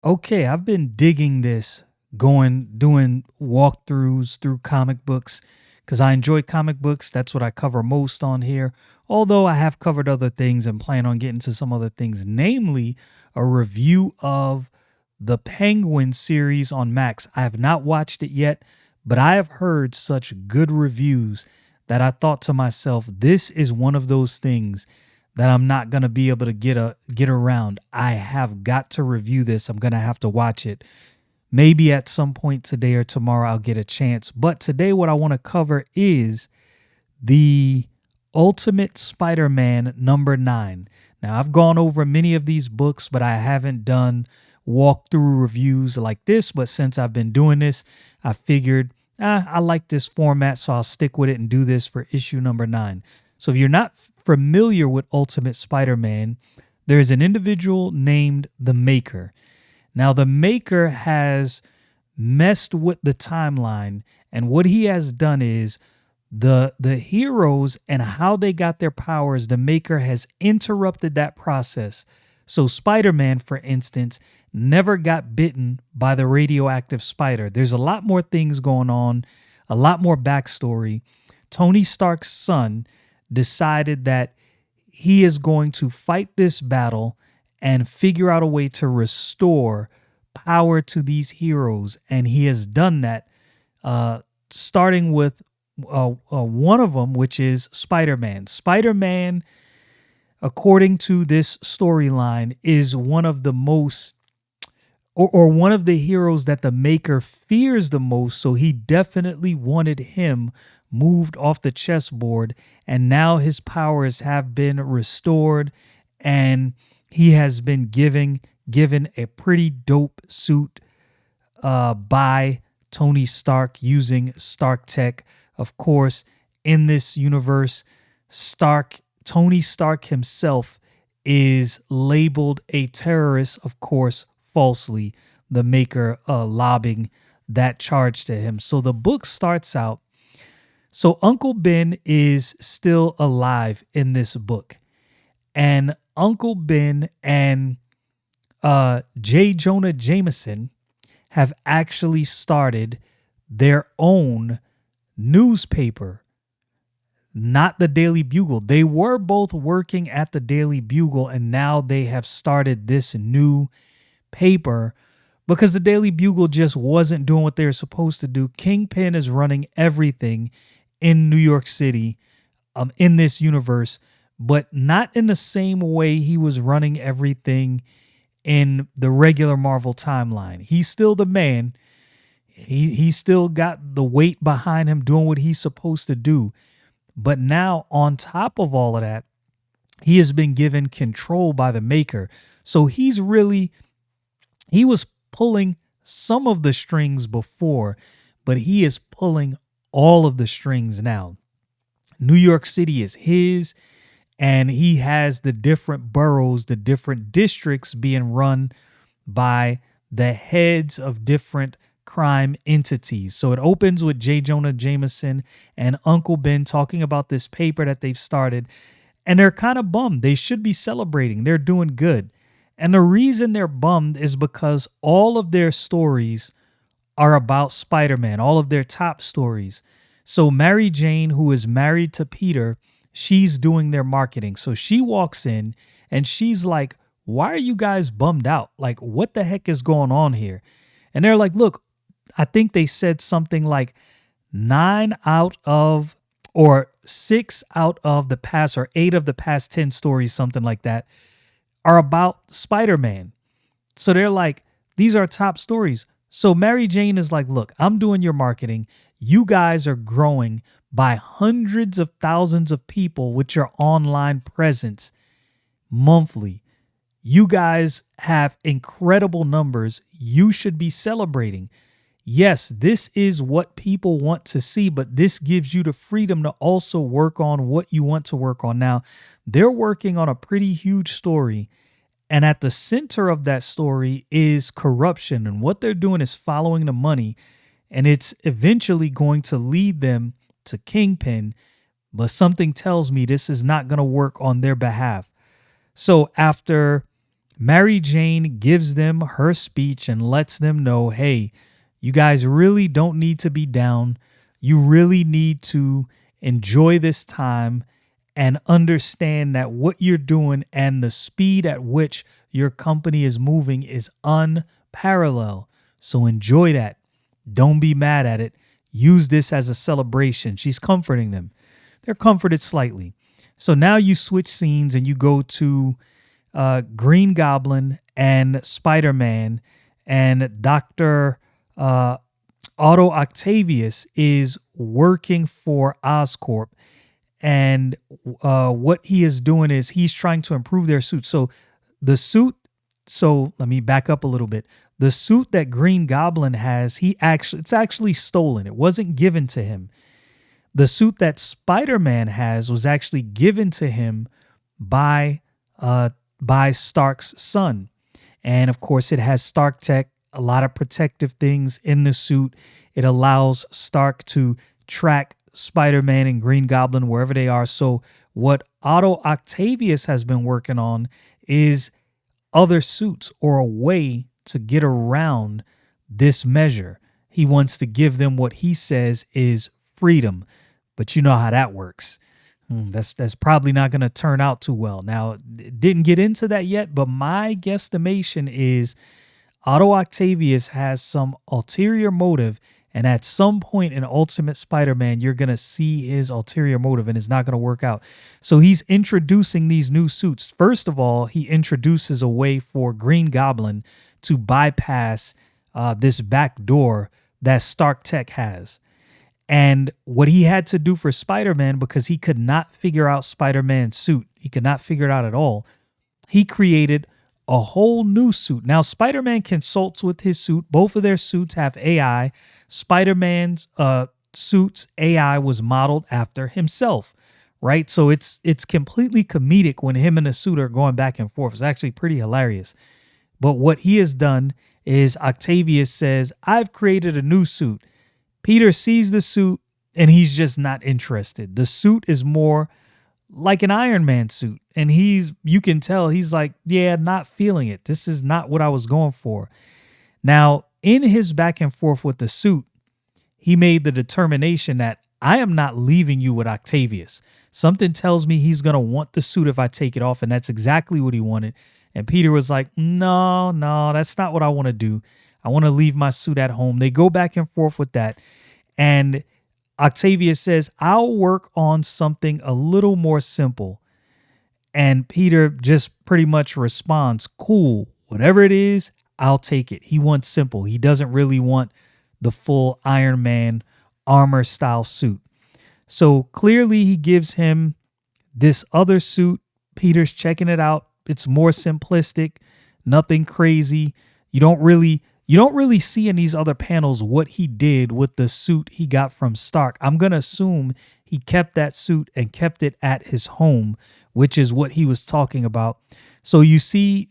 Okay, I've been digging this, doing walkthroughs through comic books because I enjoy comic books. That's what I cover most on here. Although I have covered other things and plan on getting to some other things, namely a review of the Penguin series on Max. I have not watched it yet, but I have heard such good reviews that I thought to myself, this is one of those things that I'm not gonna be able to get around. I have got to review this. I'm gonna have to watch it. Maybe at some point today or tomorrow I'll get a chance. But today what I want to cover is the Ultimate Spider-Man #9. Now I've gone over many of these books, but I haven't done walkthrough reviews like this. But since I've been doing this, I figured I like this format, so I'll stick with it and do this for issue #9. So if you're not familiar with Ultimate Spider-Man, there's an individual named the Maker. Now, the Maker has messed with the timeline, and what he has done is the heroes and how they got their powers, the Maker has interrupted that process. So Spider-Man, for instance, never got bitten by the radioactive spider. There's a lot more things going on, a lot more backstory. Tony Stark's son decided that he is going to fight this battle and figure out a way to restore power to these heroes. And he has done that, starting with one of them, which is Spider-Man. Spider-Man, according to this storyline, is one of the most or one of the heroes that the Maker fears the most. So he definitely wanted him moved off the chessboard. And now his powers have been restored. And he has been given a pretty dope suit by Tony Stark using Stark Tech. Of course, in this universe, Tony Stark himself is labeled a terrorist, of course, falsely, the Maker lobbing that charge to him. So the book starts out. So Uncle Ben is still alive in this book. And Uncle Ben and J. Jonah Jameson have actually started their own newspaper, not the Daily Bugle. They were both working at the Daily Bugle, and now they have started this new paper because the Daily Bugle just wasn't doing what they were supposed to do. Kingpin is running everything in New York City, in this universe, but not in the same way he was running everything in the regular Marvel timeline. He's still the man. He still got the weight behind him doing what he's supposed to do. But now, on top of all of that, he has been given control by the Maker. So he was pulling some of the strings before, but he is pulling all of the strings now. New York City is his, and he has the different boroughs, the different districts being run by the heads of different crime entities. So it opens with J. Jonah Jameson and Uncle Ben talking about this paper that they've started, and they're kind of bummed. They should be celebrating. They're doing good. And the reason they're bummed is because all of their stories are about Spider-Man, all of their top stories. So Mary Jane, who is married to Peter, she's doing their marketing. So she walks in and she's like, "Why are you guys bummed out? Like, what the heck is going on here?" And they're like, "Look, I think they said something like 9 out of or 6 out of the past or 8 of the past 10 stories, something like that, are about Spider-Man." So they're like, these are top stories. So Mary Jane is like, "Look, I'm doing your marketing. You guys are growing by hundreds of thousands of people with your online presence monthly. You guys have incredible numbers. You should be celebrating. Yes, this is what people want to see, but this gives you the freedom to also work on what you want to work on." Now, they're working on a pretty huge story, and at the center of that story is corruption, and what they're doing is following the money, and it's eventually going to lead them to Kingpin, but something tells me this is not going to work on their behalf. So after Mary Jane gives them her speech and lets them know, hey, you guys really don't need to be down. You really need to enjoy this time and understand that what you're doing and the speed at which your company is moving is unparalleled. So enjoy that. Don't be mad at it. Use this as a celebration. She's comforting them. They're comforted slightly. So now you switch scenes and you go to Green Goblin and Spider-Man, and Dr. Otto Octavius is working for Oscorp. And what he is doing is he's trying to improve their suit. So the suit, so let me back up a little bit. The suit that Green Goblin has, it's actually stolen. It wasn't given to him. The suit that Spider-Man has was actually given to him by Stark's son. And of course, it has Stark tech, a lot of protective things in the suit. It allows Stark to track Spider-Man and Green Goblin wherever they are. So what Otto Octavius has been working on is other suits or a way to get around this measure. He wants to give them what he says is freedom. But you know how that works. That's probably not going to turn out too well. Now, didn't get into that yet, but my guesstimation is Otto Octavius has some ulterior motive, and at some point in Ultimate Spider-Man, you're going to see his ulterior motive, and it's not going to work out. So he's introducing these new suits. First of all, he introduces a way for Green Goblin to bypass this back door that Stark Tech has. And what he had to do for Spider-Man, because he could not figure out Spider-Man's suit, he could not figure it out at all, he created a whole new suit. Now, Spider-Man consults with his suit. Both of their suits have AI. Spider-Man's suit's AI was modeled after himself, right? So it's completely comedic when him and the suit are going back and forth. It's actually pretty hilarious. But what he has done is Octavius says, I've created a new suit. Peter sees the suit and he's just not interested. The suit is more like an Iron Man suit. And you can tell he's like, yeah, not feeling it. This is not what I was going for. Now, in his back and forth with the suit, he made the determination that I am not leaving you with Octavius. Something tells me he's going to want the suit if I take it off. And that's exactly what he wanted. And Peter was like, no, that's not what I want to do. I want to leave my suit at home. They go back and forth with that. And Octavius says, I'll work on something a little more simple. And Peter just pretty much responds, cool, whatever it is, I'll take it. He wants simple. He doesn't really want the full Iron Man armor style suit. So clearly he gives him this other suit. Peter's checking it out. It's more simplistic, nothing crazy. You don't really see in these other panels what he did with the suit he got from Stark. I'm going to assume he kept that suit and kept it at his home, which is what he was talking about. So you see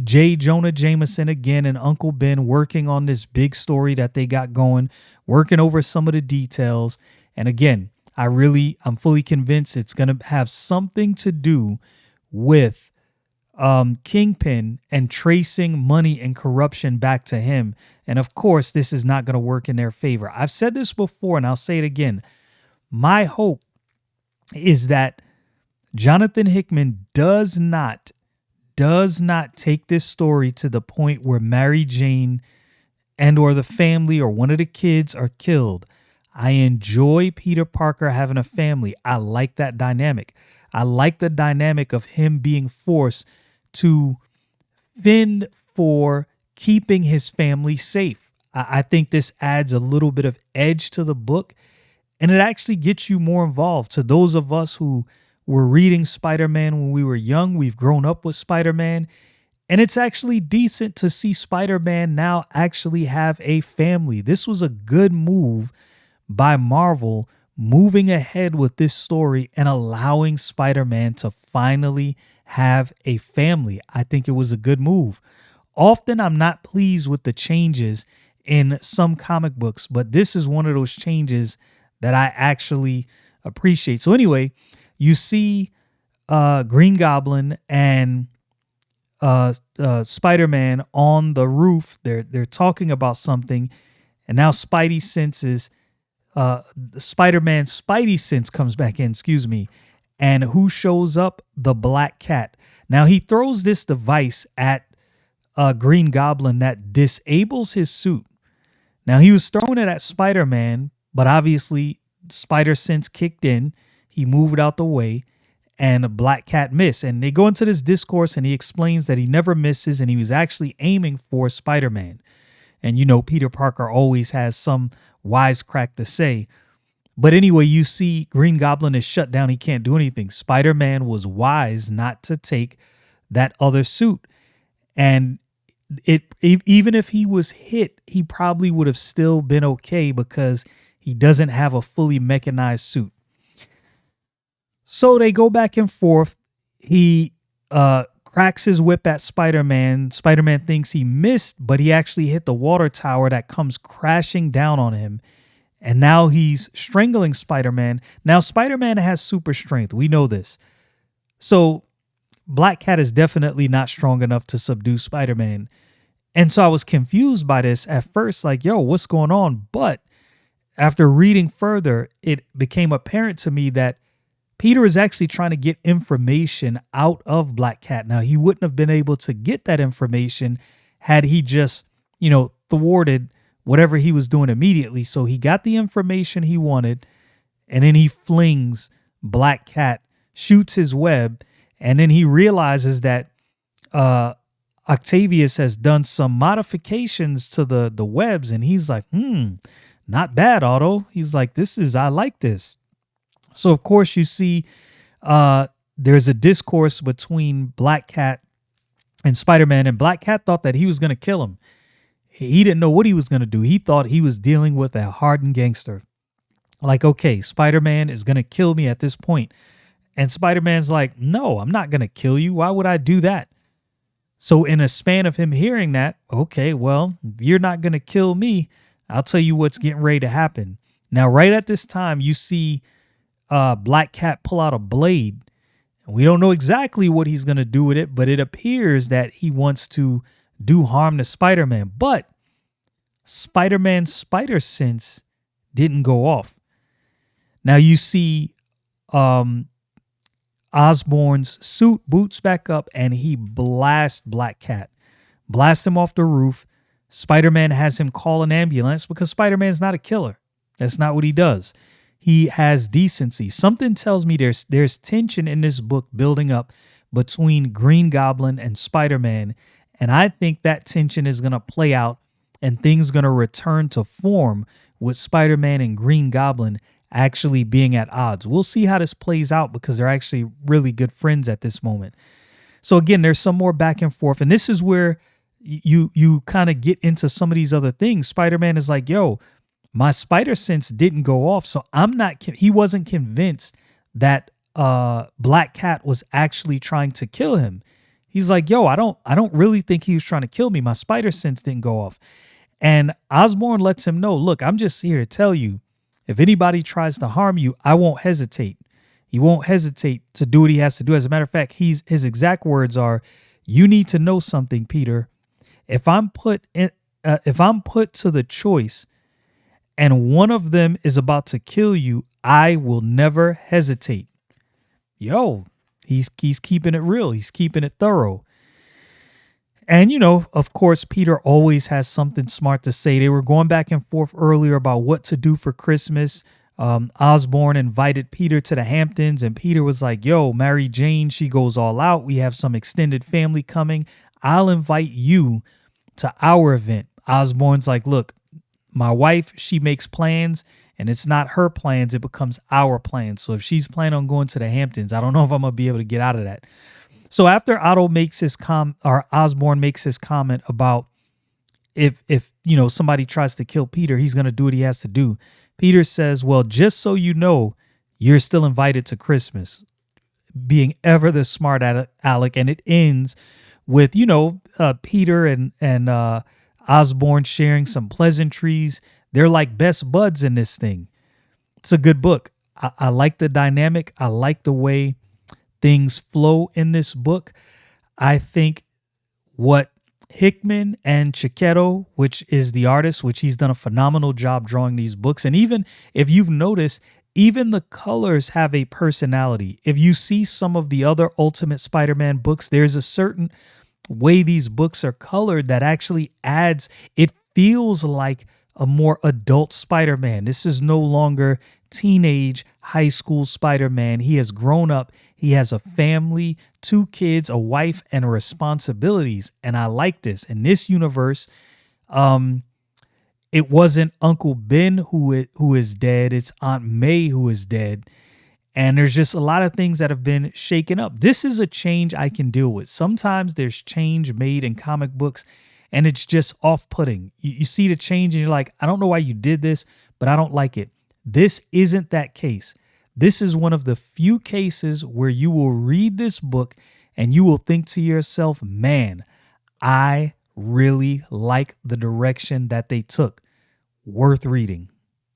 J. Jonah Jameson again and Uncle Ben working on this big story that they got going, working over some of the details. And again, I'm fully convinced it's going to have something to do with Kingpin and tracing money and corruption back to him. And of course, this is not going to work in their favor. I've said this before and I'll say it again. My hope is that Jonathan Hickman does not take this story to the point where Mary Jane and or the family or one of the kids are killed. I enjoy Peter Parker having a family. I like that dynamic. I like the dynamic of him being forced to fend for keeping his family safe. I think this adds a little bit of edge to the book, and it actually gets you more involved. To those of us who were reading Spider-Man when we were young, we've grown up with Spider-Man, and it's actually decent to see Spider-Man now actually have a family. This was a good move by Marvel, moving ahead with this story and allowing Spider-Man to finally have a family. I think it was a good move. Often I'm not pleased with the changes in some comic books, but this is one of those changes that I actually appreciate. So anyway, you see Green Goblin and Spider-Man on the roof. They're talking about something, and now Spidey senses Spider-Man's Spidey sense comes back in, excuse me. And who shows up? The Black Cat. Now he throws this device at Green Goblin that disables his suit. Now he was throwing it at Spider-Man, but obviously Spider Sense kicked in. He moved out the way, and a Black Cat missed. And they go into this discourse, and he explains that he never misses, and he was actually aiming for Spider-Man. And Peter Parker always has some wisecrack to say. But anyway, you see Green Goblin is shut down. He can't do anything. Spider-Man was wise not to take that other suit. And even if he was hit, he probably would have still been okay because he doesn't have a fully mechanized suit. So they go back and forth. He cracks his whip at Spider-Man. Spider-Man thinks he missed, but he actually hit the water tower that comes crashing down on him. And now he's strangling Spider-Man. Now Spider-Man has super strength. We know this. So Black Cat is definitely not strong enough to subdue Spider-Man. And so I was confused by this at first, like, yo, what's going on? But after reading further, it became apparent to me that Peter is actually trying to get information out of Black Cat. Now, he wouldn't have been able to get that information had he just, thwarted whatever he was doing immediately. So he got the information he wanted, and then he flings Black Cat, shoots his web, and then he realizes that Octavius has done some modifications to the webs, and he's like, not bad, Otto. He's like, I like this. So, of course, you see there's a discourse between Black Cat and Spider-Man, and Black Cat thought that he was going to kill him. He didn't know what he was going to do. He thought he was dealing with a hardened gangster. Like, okay, Spider-Man is going to kill me at this point. And Spider-Man's like, no, I'm not going to kill you. Why would I do that? So in a span of him hearing that, okay, well, if you're not going to kill me, I'll tell you what's getting ready to happen. Now, right at this time, you see Black Cat pull out a blade. We don't know exactly what he's going to do with it, but it appears that he wants to do harm to Spider-Man. But Spider-Man's spider sense didn't go off. Now you see Osborn's suit boots back up, and he blasts Black Cat. Blasts him off the roof. Spider-Man has him call an ambulance because Spider-Man's not a killer. That's not what he does. He has decency. Something tells me there's tension in this book building up between Green Goblin and Spider-Man, and I think that tension is going to play out and things going to return to form with Spider-Man and Green Goblin actually being at odds. We'll see how this plays out because they're actually really good friends at this moment. So again, there's some more back and forth, and this is where you kind of get into some of these other things. Spider-Man is like, yo, my spider sense didn't go off, so he wasn't convinced that Black Cat was actually trying to kill him. He's like, yo, I don't really think he was trying to kill me. My spider sense didn't go off. And Osborn lets him know, look, I'm just here to tell you, if anybody tries to harm you, I won't hesitate. He won't hesitate to do what he has to do. As a matter of fact, his exact words are, you need to know something, Peter. If I'm put to the choice and one of them is about to kill you, I will never hesitate. Yo, he's keeping it real. He's keeping it thorough. And, of course, Peter always has something smart to say. They were going back and forth earlier about what to do for Christmas. Osborn invited Peter to the Hamptons, and Peter was like, yo, Mary Jane, she goes all out. We have some extended family coming. I'll invite you to our event. Osborn's like, look, my wife, she makes plans, and it's not her plans. It becomes our plans. So if she's planning on going to the Hamptons, I don't know if I'm going to be able to get out of that. So after Osborn makes his comment about if somebody tries to kill Peter, he's going to do what he has to do. Peter says, well, just so you know, you're still invited to Christmas, being ever the smart Alec. And it ends with, Peter and Osborn sharing some pleasantries. They're like best buds in this thing. It's a good book. I like the dynamic. I like the way things flow in this book. I think what Hickman and Chiquetto, which is the artist, which he's done a phenomenal job drawing these books. And even if you've noticed, even the colors have a personality. If you see some of the other Ultimate Spider-Man books, there's a certain way these books are colored that actually adds, it feels like a more adult Spider-Man. This is no longer teenage high school Spider-Man. He has grown up. He has a family, 2 kids, a wife, and responsibilities. And I like this. In this universe, um, it wasn't Uncle Ben who is dead. It's Aunt May who is dead. And there's just a lot of things that have been shaken up. This is a change I can deal with. Sometimes there's change made in comic books and it's just off-putting. You see the change and you're like, I don't know why you did this, but I don't like it. This isn't that case. This is one of the few cases where you will read this book and you will think to yourself, man, I really like the direction that they took. Worth reading.